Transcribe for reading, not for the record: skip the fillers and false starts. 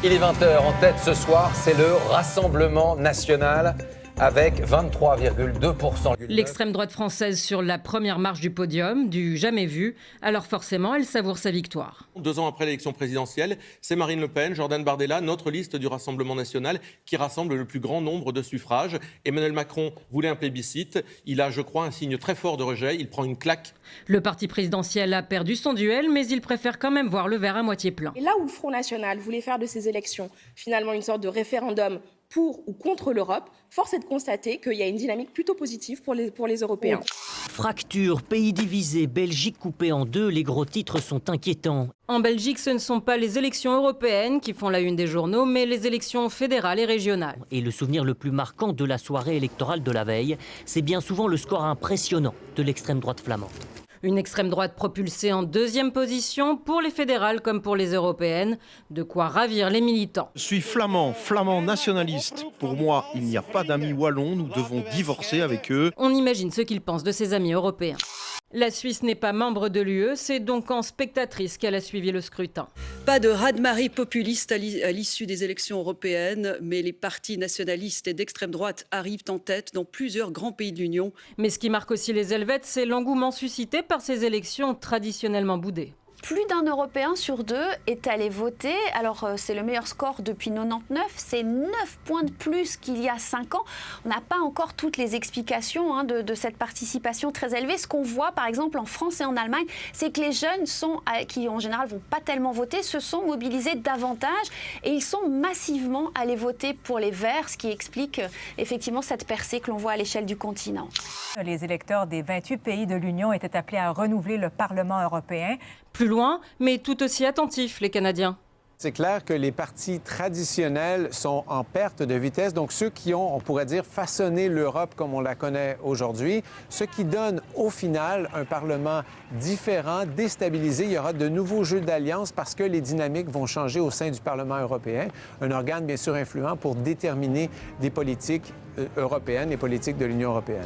Il est 20h, en tête ce soir, c'est le Rassemblement national avec 23,2%. L'extrême droite française sur la première marche du podium, du jamais vu. Alors forcément, elle savoure sa victoire. 2 ans après l'élection présidentielle, c'est Marine Le Pen, Jordan Bardella, notre liste du Rassemblement national qui rassemble le plus grand nombre de suffrages. Emmanuel Macron voulait un plébiscite. Il a, je crois, un signe très fort de rejet. Il prend une claque. Le parti présidentiel a perdu son duel, mais il préfère quand même voir le verre à moitié plein. Et là où le Front National voulait faire de ces élections finalement une sorte de référendum pour ou contre l'Europe, force est de constater qu'il y a une dynamique plutôt positive pour les Européens. Fracture, pays divisé, Belgique coupée en deux, les gros titres sont inquiétants. En Belgique, ce ne sont pas les élections européennes qui font la une des journaux, mais les élections fédérales et régionales. Et le souvenir le plus marquant de la soirée électorale de la veille, c'est bien souvent le score impressionnant de l'extrême droite flamande. Une extrême droite propulsée en deuxième position pour les fédérales comme pour les européennes. De quoi ravir les militants. Je suis flamand nationaliste. Pour moi, il n'y a pas d'amis wallons, nous devons divorcer avec eux. On imagine ce qu'ils pensent de ses amis européens. La Suisse n'est pas membre de l'UE, c'est donc en spectatrice qu'elle a suivi le scrutin. Pas de raz-de-marée populiste à l'issue des élections européennes, mais les partis nationalistes et d'extrême droite arrivent en tête dans plusieurs grands pays de l'Union. Mais ce qui marque aussi les Helvètes, c'est l'engouement suscité par ces élections traditionnellement boudées. Plus d'un Européen sur 2 est allé voter. Alors, c'est le meilleur score depuis 99. C'est 9 points de plus qu'il y a 5 ans. On n'a pas encore toutes les explications de cette participation très élevée. Ce qu'on voit, par exemple, en France et en Allemagne, c'est que les jeunes qui, en général, vont pas tellement voter, se sont mobilisés davantage et ils sont massivement allés voter pour les Verts, ce qui explique effectivement cette percée que l'on voit à l'échelle du continent. Les électeurs des 28 pays de l'Union étaient appelés à renouveler le Parlement européen. Plus loin, mais tout aussi attentifs, les Canadiens. C'est clair que les partis traditionnels sont en perte de vitesse, donc ceux qui ont, on pourrait dire, façonné l'Europe comme on la connaît aujourd'hui, ce qui donne au final un Parlement différent, déstabilisé. Il y aura de nouveaux jeux d'alliance parce que les dynamiques vont changer au sein du Parlement européen, un organe bien sûr influent pour déterminer des politiques européennes, les politiques de l'Union européenne.